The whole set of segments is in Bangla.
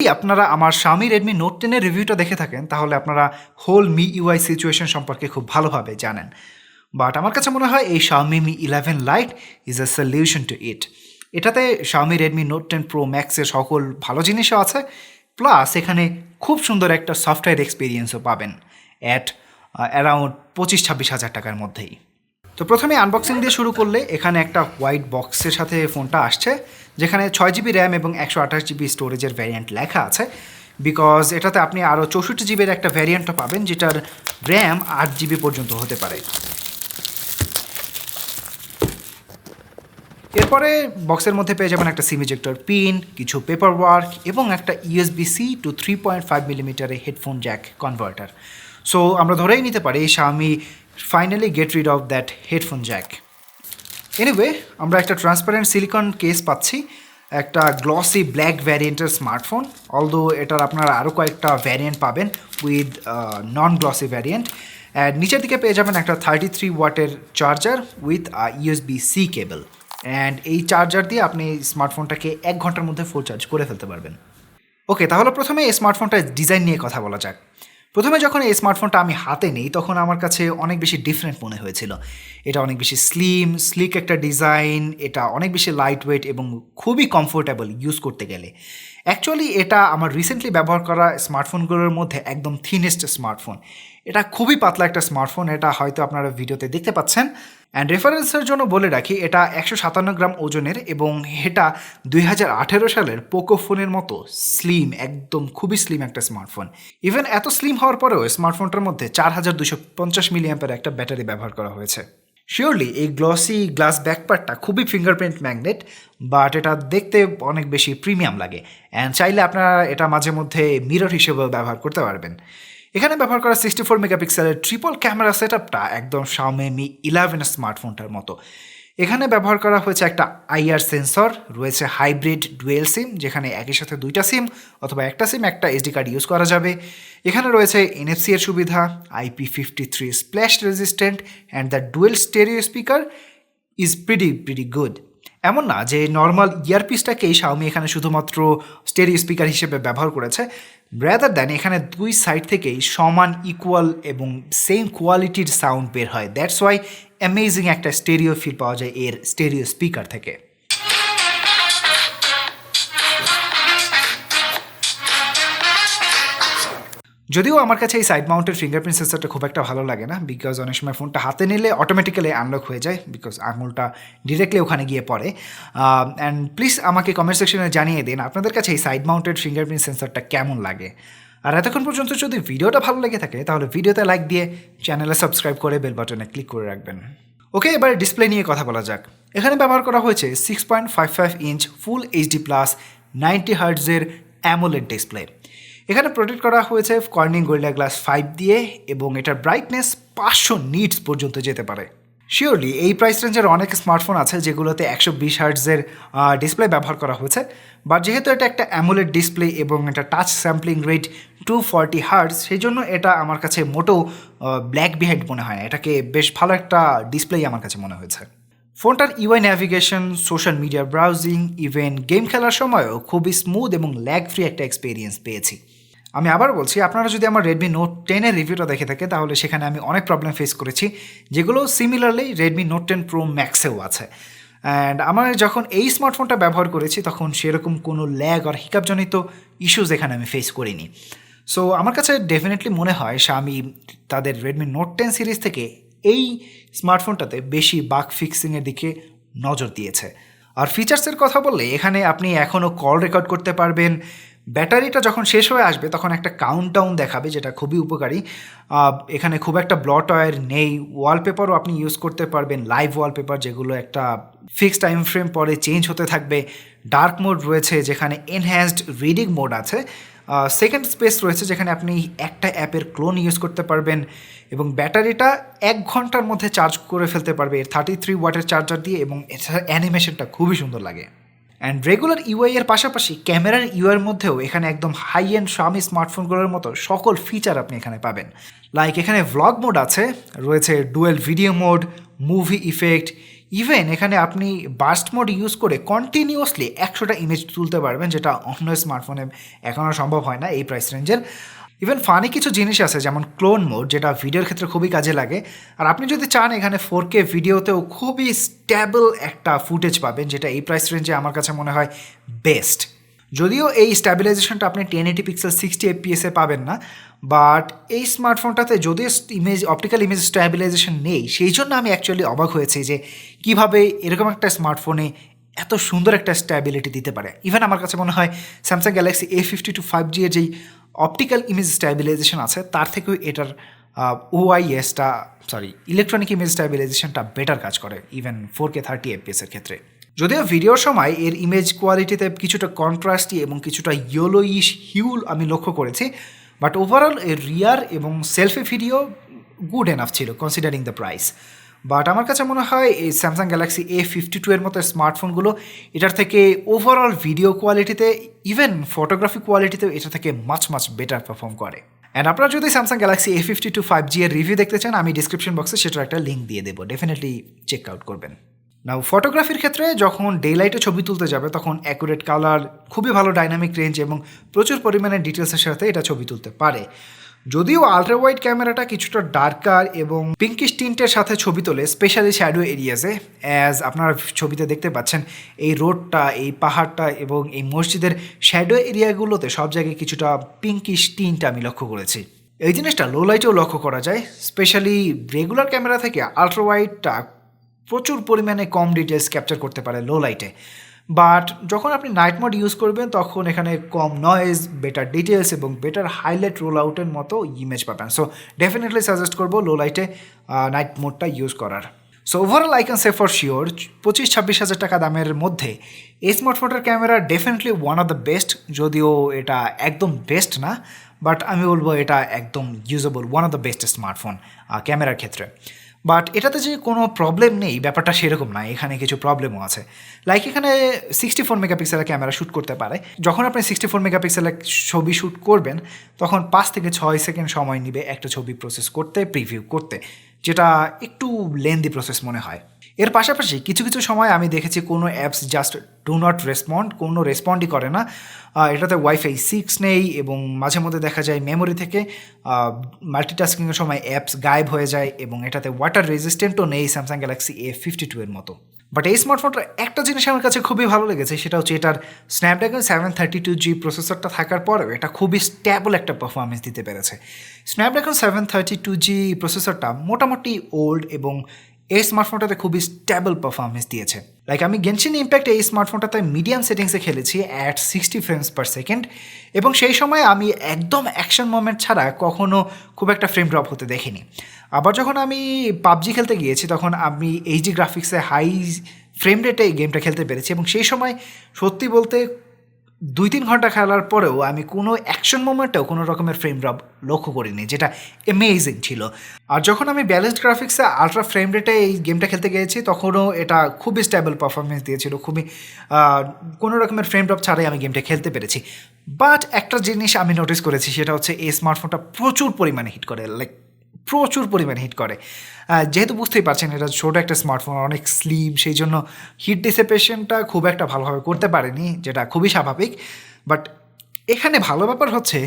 আপনারা আমার Xiaomi Redmi Note 10 এর রিভিউটা দেখে থাকেন তাহলে আপনারা হোল MIUI সিচুয়েশন সম্পর্কে খুব ভালোভাবে জানেন। বাট আমার কাছে মনে হয় এই Xiaomi Mi 11 Lite is a solution to it. এটাতে Xiaomi Redmi Note 10 Pro Max এর সকল ভালো জিনিসও আছে, প্লাস এখানে খুব সুন্দর একটা সফটওয়্যার এক্সপিরিয়েন্সও পাবেন অ্যাট অ্যারাউন্ড 25-26 হাজার টাকার মধ্যেই। তো প্রথমে আনবক্সিং দিয়ে শুরু করলে এখানে একটা হোয়াইট বক্সের সাথে ফোনটা আসছে, যেখানে 6GB র্যাম এবং 128GB স্টোরেজের ভ্যারিয়েন্ট লেখা আছে, বিকজ এটাতে আপনি আরও 64GBর একটা ভ্যারিয়েন্টও পাবেন যেটার র্যাম 8GB পর্যন্ত হতে পারে। এরপরে বক্সের মধ্যে পেয়ে যাবেন একটা সিম ইজেক্টর পিন, কিছু পেপার ওয়ার্ক এবং একটা USB-C to 3.5mm headphone Jack converter. So আমরা ধরেই নিতে পারি Xiaomi finally get rid of that headphone Jack. Anyway, আমরা একটা ট্রান্সপারেন্ট সিলিকন কেস পাচ্ছি, একটা গ্লসি ব্ল্যাক ভ্যারিয়েন্টের স্মার্টফোন, অলদো এটার আপনারা আরও কয়েকটা ভ্যারিয়েন্ট পাবেন with non glossy variant. And নিচের দিকে পেয়ে যাবেন একটা 33 ওয়াটের charger with USB-C cable, and এই চার্জার দিয়ে আপনি স্মার্টফোনটাকে 1 ঘন্টার মধ্যে ফুল চার্জ করে ফেলতে পারবেন। ওকে, তাহলে প্রথমে এই স্মার্টফোনটার ডিজাইন নিয়ে কথা বলা যাক। প্রথমে যখন এই স্মার্টফোনটা আমি হাতে নিই তখন আমার কাছে অনেক বেশি ডিফারেন্ট মনে হয়েছিল। এটা অনেক বেশি স্লিক একটা ডিজাইন, এটা অনেক বেশি লাইট ওয়েট এবং খুবই কমফোর্টেবল ইউজ করতে গেলে। অ্যাকচুয়ালি এটা আমার রিসেন্টলি ব্যবহার করা স্মার্টফোনগুলোর মধ্যে একদম থিনেস্ট স্মার্টফোন। এটা খুবই পাতলা একটা স্মার্টফোন, এটা হয়তো আপনারা ভিডিওতে দেখতে পাচ্ছেন। অ্যান্ড রেফারেন্সের জন্য বলে রাখি, এটা 157 গ্রাম ওজনের এবং এটা 2018 সালের পোকো ফোনের মতো স্লিম, একদম খুবই স্লিম একটা স্মার্টফোন। ইভেন এত স্লিম হওয়ার পরেও স্মার্টফোনটার মধ্যে 4250 মিলিঅ্যাম্পের একটা ব্যাটারি ব্যবহার করা হয়েছে। শিওরলি এই গ্লসি গ্লাস ব্যাকপার্টটা খুবই ফিঙ্গারপ্রিন্ট ম্যাগনেট, বাট এটা দেখতে অনেক বেশি প্রিমিয়াম লাগে। অ্যান্ড চাইলে আপনারা এটা মাঝে মধ্যে মিরর হিসেবেও ব্যবহার করতে পারবেন। এখানে ব্যবহার করা 64 মেগাপিক্সেলের ট্রিপল ক্যামেরা সেটআপটা একদম Xiaomi Mi 11 স্মার্টফোনটার মতো। এখানে ব্যবহার করা হয়েছে একটা IR সেন্সর, রয়েছে হাইব্রিড ডুয়েল সিম, যেখানে একই সাথে 2টা সিম অথবা একটা সিম একটা SD কার্ড ইউজ করা যাবে। এখানে রয়েছে NFC এর সুবিধা, IP53 splash resistant, and the dual stereo speaker is pretty good. এমন না যে নর্মাল ইয়ারপিসটাকেই Xiaomi এখানে শুধুমাত্র স্টেরিও স্পিকার হিসেবে ব্যবহার করেছে, রাদার দ্যান এখানে দুই সাইড থেকেই সমান ইকুয়াল এবং সেম কোয়ালিটির সাউন্ড বের হয়। দ্যাটস ওয়াই অ্যামেজিং একটা স্টেরিও ফিল পাওয়া যায় এর স্টেরিও স্পিকার থেকে। যদিও আমার কাছে এই সাইড মাউন্টেড ফিঙ্গারপ্রিন্ট সেন্সরটা খুব একটা ভালো লাগে না, বিকজ অনেক সময় ফোনটা হাতে নিলে অটোমেটিক্যালি আনলক হয়ে যায়, বিকজ আঙুলটা ডিরেক্টলি ওখানে গিয়ে পড়ে। অ্যান্ড প্লিজ আমাকে কমেন্ট সেকশনে জানিয়ে দিন আপনাদের কাছে এই সাইড মাউন্টেড ফিঙ্গারপ্রিন্ট সেন্সরটা কেমন লাগে। আর এতক্ষণ পর্যন্ত যদি ভিডিওটা ভালো লেগে থাকে তাহলে ভিডিওতে লাইক দিয়ে চ্যানেলে সাবস্ক্রাইব করে বেল বাটনে ক্লিক করে রাখবেন। ওকে, এবার ডিসপ্লে নিয়ে কথা বলা যাক। এখানে ব্যবহার করা হয়েছে 6.55 ইঞ্চ ফুল HD প্লাস 90 হার্টজের অ্যামোলেড ডিসপ্লে। এখানে প্রোটেক্ট করা হয়েছে কর্নিং গরিলা গ্লাস 5 দিয়ে এবং এটার ব্রাইটনেস 500 নিটস পর্যন্ত যেতে পারে। শিওরলি এই প্রাইস রেঞ্জের অনেক স্মার্টফোন আছে যেগুলোতে 120 হার্টজের ডিসপ্লে ব্যবহার করা হয়েছে, বাট যেহেতু এটা একটা অ্যামোলেড ডিসপ্লে এবং এটা টাচ স্যাম্পলিং রেট 240 হার্টজ, সেই জন্য এটা আমার কাছে মোটেও ব্ল্যাক বিহাইন্ড মনে হয় না। এটাকে বেশ ভালো একটা ডিসপ্লেই আমার কাছে মনে হয়েছে। ফোনটার UI navigation, social media browsing, even game খেলার সময়ও খুবই স্মুথ এবং ল্যাগ ফ্রি একটা এক্সপিরিয়েন্স পেয়েছি। আমি আবার বলছি, আপনারা যদি আমার Redmi Note 10 এর রিভিউটা দেখে থাকে তাহলে সেখানে আমি অনেক প্রবলেম ফেস করেছি, যেগুলো সিমিলারলি Redmi Note 10 Pro Max-এও আছে। অ্যান্ড আমার যখন এই স্মার্টফোনটা ব্যবহার করেছি তখন সেরকম কোনো ল্যাগ আর হিকাপজনিত ইস্যুস এখানে আমি ফেস করিনি। সো আমার কাছে ডেফিনেটলি মনে হয় Xiaomi তাদের Redmi Note 10 সিরিজ থেকে এই স্মার্টফোনটাতে বেশি বাগ ফিক্সিংয়ের দিকে নজর দিয়েছে। আর ফিচার্সের কথা বললে এখানে আপনি এখনও কল রেকর্ড করতে পারবেন। ব্যাটারিটা যখন শেষ হয়ে আসবে তখন একটা কাউন্টডাউন দেখাবে, যেটা খুবই উপকারী। এখানে খুব একটা ব্লটওয়্যার নেই। ওয়ালপেপারও আপনি ইউজ করতে পারবেন, লাইভ ওয়ালপেপার, যেগুলো একটা ফিক্সড টাইম ফ্রেম পরে চেঞ্জ হতে থাকবে। ডার্ক মোড রয়েছে যেখানে এনহ্যান্সড রিডিং মোড আছে। সেকেন্ড স্পেস রয়েছে যেখানে আপনি একটা অ্যাপের ক্লোন ইউজ করতে পারবেন এবং ব্যাটারিটা 1 ঘন্টার মধ্যে চার্জ করে ফেলতে পারবে 33 ওয়াটের চার্জার দিয়ে, এবং এছাড়া অ্যানিমেশনটা খুবই সুন্দর লাগে। অ্যান্ড রেগুলার ইউআই এর পাশাপাশি ক্যামেরার ইউআইয়ের মধ্যেও এখানে একদম হাই এন্ড Xiaomi স্মার্টফোনগুলোর মতো সকল ফিচার আপনি এখানে পাবেন। লাইক এখানে ভ্লগ মোড আছে, রয়েছে dual video mode, movie effect, even এখানে আপনি বার্স্ট মোড ইউজ করে কন্টিনিউয়াসলি 100টা ইমেজ তুলতে পারবেন, যেটা অন্য স্মার্টফোনে এখনও সম্ভব হয় না এই প্রাইস রেঞ্জের। ইভেন ফানি কিছু জিনিস আছে যেমন ক্লোন মোড, যেটা ভিডিওর ক্ষেত্রে খুবই কাজে লাগে। আর আপনি যদি চান এখানে 4K ভিডিওতেও খুবই স্টেবল একটা ফুটেজ পাবেন, যেটা এই প্রাইস রেঞ্জে আমার কাছে মনে হয় বেস্ট। যদিও এই স্ট্যাবিলাইজেশনটা আপনি 1080 পিক্সেল 60 এফপিএসে পাবেন না, বাট এই স্মার্টফোনটাতে যদিও অপটিক্যাল ইমেজ স্ট্যাবিলাইজেশন নেই, সেই জন্য আমি অ্যাকচুয়ালি অবাক হয়েছি যে কীভাবে এরকম একটা স্মার্টফোনে এত সুন্দর একটা স্ট্যাবিলিটি দিতে পারে। ইভেন আমার কাছে মনে হয় স্যামসাং গ্যালাক্সি A52 5G এর যেই অপটিক্যাল ইমেজ স্ট্যাবিলাইজেশন আছে তার থেকেও এটার ইলেকট্রনিক ইমেজ স্ট্যাবিলাইজেশনটা বেটার কাজ করে ইভেন 4K 30 FPS এর ক্ষেত্রে। যদিও ভিডিওর সময় এর ইমেজ কোয়ালিটিতে কিছুটা কন্ট্রাস্টি এবং কিছুটা ইয়েলোইশ হিউল আমি লক্ষ্য করেছি, বাট ওভারঅল এর রিয়ার এবং সেলফি ভিডিও গুড এনাফ ছিল কনসিডারিং দ্য প্রাইস। বাট আমার কাছে মনে হয় এই স্যামসাং গ্যালাক্সি A52 এর মতো স্মার্টফোনগুলো এটার থেকে ওভারঅল ভিডিও কোয়ালিটিতে ইভেন ফটোগ্রাফি কোয়ালিটিতেও এটা থেকে মাচ বেটার পারফর্ম করে। অ্যান্ড আপনারা যদি স্যামসাং গ্যালাক্সি A52 5G এর রিভিউ দেখতে চান, আমি ডিসক্রিপশন বক্সে সেটার একটা লিঙ্ক দিয়ে দেবো, ডেফিনেটলি চেক আউট করবেন। নাও ফটোগ্রাফির ক্ষেত্রে যখন ডে লাইটে ছবি তুলতে যাবে তখন অ্যাকুরেট কালার, খুবই ভালো ডাইনামিক রেঞ্জ এবং প্রচুর পরিমাণে ডিটেলসের সাথে এটা ছবি তুলতে পারে। যদিও আলট্রা ওয়াইড ক্যামেরাটা কিছুটা ডার্কার এবং পিঙ্কিশ টিন্টের সাথে ছবি তোলে, স্পেশালি শ্যাডো এরিয়াসে। অ্যাজ আপনারা ছবিতে দেখতে পাচ্ছেন এই রোডটা, এই পাহাড়টা এবং এই মসজিদের শ্যাডো এরিয়াগুলোতে সব জায়গায় কিছুটা পিঙ্কিশ টিন্ট আমি লক্ষ্য করেছি। এই জিনিসটা লো লাইটেও লক্ষ্য করা যায়, স্পেশালি রেগুলার ক্যামেরা থেকে আলট্রা ওয়াইডটা প্রচুর পরিমাণে কম ডিটেলস ক্যাপচার করতে পারে লো লাইটে। বাট যখন আপনি নাইট মোড ইউজ করবেন তখন এখানে কম নয়েজ, বেটার ডিটেলস এবং বেটার হাইলাইট রোল আউটের মতো ইমেজ পাবেন। সো ডেফিনেটলি সাজেস্ট করবো লো লাইটে নাইট মোডটা ইউজ করার। So overall I can say for sure 25-26 হাজার টাকা দামের মধ্যে এই স্মার্টফোনটার camera definitely one of the best. যদিও এটা একদম বেস্ট না, বাট আমি বলবো এটা একদম usable, one of the best smartphone ক্যামেরার ক্ষেত্রে। বাট এটাতে যে কোনো প্রবলেম নেই ব্যাপারটা সেরকম না, এখানে কিছু প্রবলেমও আছে। লাইক এখানে 64 মেগাপিক্সেলের ক্যামেরা শ্যুট করতে পারে। যখন আপনি 64 মেগাপিক্সেলের ছবি শ্যুট করবেন তখন 5 থেকে 6 সেকেন্ড সময় নেবে একটা ছবি প্রসেস করতে, প্রিভিউ করতে, যেটা একটু লেন্দি প্রসেস মনে হয়। এর পাশাপাশি কিছু সময় আমি দেখেছি কোনো apps just do not respond, কোনো রেসপন্ডই করে না। এটাতে ওয়াইফাই 6 নেই এবং মাঝে মধ্যে দেখা যায় মেমোরি থেকে মাল্টিটাস্কিংয়ের সময় অ্যাপস গায়েব হয়ে যায় এবং এটাতে ওয়াটার রেজিস্ট্যান্টও নেই স্যামসাং গ্যালাক্সি A52 এর মতো। বাট এই স্মার্টফোনটার একটা জিনিস আমার কাছে খুবই ভালো লেগেছে, সেটা হচ্ছে এটার স্ন্যাপড্রাগন 732G প্রসেসরটা থাকার পরেও এটা খুবই স্ট্যাবল একটা পারফরমেন্স দিতে পেরেছে। স্ন্যাপড্রাগন 732G প্রসেসরটা মোটামুটি ওল্ড এবং এই স্মার্টফোনটাতে খুবই স্ট্যাবল পারফরমেন্স দিয়েছে। লাইক আমি গেনশিন ইম্প্যাক্ট এই স্মার্টফোনটাতে মিডিয়াম সেটিংসে খেলেছি অ্যাট 60 ফ্রেমস পার সেকেন্ড এবং সেই সময় আমি একদম অ্যাকশন মোমেন্ট ছাড়া কখনো খুব একটা ফ্রেম ড্রপ হতে দেখিনি। আবার যখন আমি পাবজি খেলতে গিয়েছি তখন আমি এইচডি গ্রাফিক্সে হাই ফ্রেম রেটে এই গেমটা খেলতে পেরেছি এবং সেই সময় সত্যি বলতে 2-3 ঘন্টা খেলার পরেও আমি কোনো অ্যাকশন মোমেন্টেও কোনো রকমের ফ্রেম ড্রপ লক্ষ্য করিনি, যেটা অ্যামেজিং ছিল। আর যখন আমি ব্যালেন্সড গ্রাফিক্সে আলট্রা ফ্রেম রেটে এই গেমটা খেলতে গিয়েছি তখনও এটা খুবই স্টেবল পারফরমেন্স দিয়েছিল, খুবই কোনো রকমের ফ্রেম ড্রপ ছাড়াই আমি গেমটা খেলতে পেরেছি। বাট একটা জিনিস আমি নোটিস করেছি, সেটা হচ্ছে এই স্মার্টফোনটা প্রচুর পরিমাণে হিট করে, প্রচুর পরিমাণে হিট করে। যেহেতু বুঝতেই পারছেন এটা ছোটো একটা স্মার্টফোন, অনেক স্লিম, সেই জন্য হিট ডিসিপেশনটা খুব একটা ভালোভাবে করতে পারেনি, যেটা খুবই স্বাভাবিক। বাট এখানে ভালো ব্যাপার হচ্ছে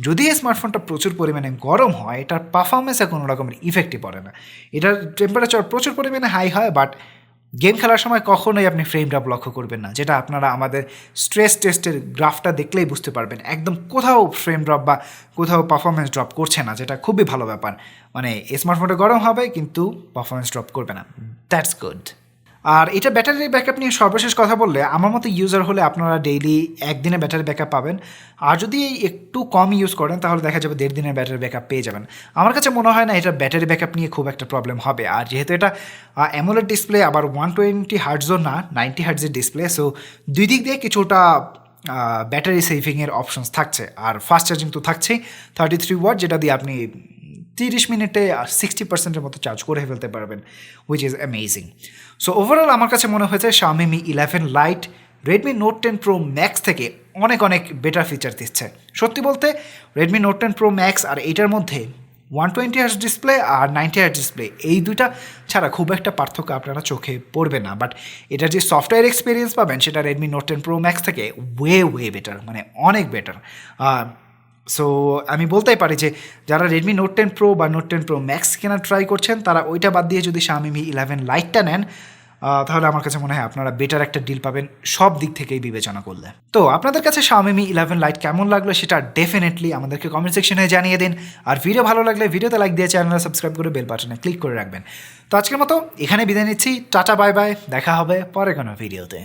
যদি এই স্মার্টফোনটা প্রচুর পরিমাণে গরম হয় এটার পারফরমেন্সে কোনো রকমের ইফেক্টই পড়ে না। এটার টেম্পারেচার প্রচুর পরিমাণে হাই হয়, বাট গেম খেলার সময় কখনোই আপনি ফ্রেম ড্রপ লক্ষ্য করবেন না, যেটা আপনারা আমাদের স্ট্রেস টেস্টের গ্রাফটা দেখলেই বুঝতে পারবেন। একদম কোথাও ফ্রেম ড্রপ বা কোথাও পারফরমেন্স ড্রপ করছে না, যেটা খুবই ভালো ব্যাপার। মানে স্মার্টফোনটা গরম হবে কিন্তু পারফরমেন্স ড্রপ করবে না, দ্যাটস গুড। আর এটা ব্যাটারি ব্যাকআপ নিয়ে সর্বশেষ কথা বললে, আমার মতো ইউজার হলে আপনারা ডেইলি 1 দিনের ব্যাটারি ব্যাকআপ পাবেন। আর যদি একটু কম ইউজ করেন তাহলে দেখা যাবে 1.5 দিনের ব্যাটারি ব্যাকআপ পেয়ে যাবেন। আমার কাছে মনে হয় না এটা ব্যাটারি ব্যাকআপ নিয়ে খুব একটা প্রবলেম হবে। আর যেহেতু এটা অ্যামোলেড ডিসপ্লে, আবার 120 হার্টজও না, 90 হার্টজের ডিসপ্লে, সো দুই দিক দিয়ে কিছুটা ব্যাটারি সেভিংয়ের অপশনস থাকছে। আর ফাস্ট চার্জিং তো থাকছেই, 33 ওয়াট, যেটা দিয়ে আপনি 30 মিনিটে 60% মতো চার্জ করে ফেলতে পারবেন, which is amazing. So overall আমার কাছে মনে হয়েছে Xiaomi Mi 11 Lite Redmi Note 10 Pro Max থেকে অনেক বেটার ফিচার দিচ্ছে। সত্যি বলতে Redmi Note 10 Pro Max আর এইটার মধ্যে 120 Hz ডিসপ্লে আর 90 Hz ডিসপ্লে, এই দুইটা ছাড়া খুব একটা পার্থক্য আপনারা চোখে পড়বে না। বাট এটার যে সফটওয়্যার এক্সপিরিয়েন্স পাবেন সেটা রেডমি নোট 10 প্রো ম্যাক্স থেকে ওয়ে বেটার, মানে অনেক বেটার। সো আমি বলতেই পারি যে যারা রেডমি নোট 10 প্রো বা নোট 10 প্রো ম্যাক্স কেনার ট্রাই করছেন, তারা ওইটা বাদ দিয়ে যদি Xiaomi Mi 11 লাইটটা নেন, তাহলে আমার কাছে মনে হয় আপনারা বেটার একটা ডিল পাবেন সব দিক থেকেই বিবেচনা করলে। তো আপনাদের কাছে Xiaomi Mi 11 লাইট কেমন লাগলো সেটা ডেফিনেটলি আমাদেরকে কমেন্ট সেকশনে জানিয়ে দিন। আর ভিডিও ভালো লাগলে ভিডিওতে লাইক দিয়ে চ্যানেলে সাবস্ক্রাইব করে বেল বাটনে ক্লিক করে রাখবেন। তো আজকের মতো এখানে বিদায় নিচ্ছি, টাটা বাই বাই, দেখা হবে পরে কোনো ভিডিওতে।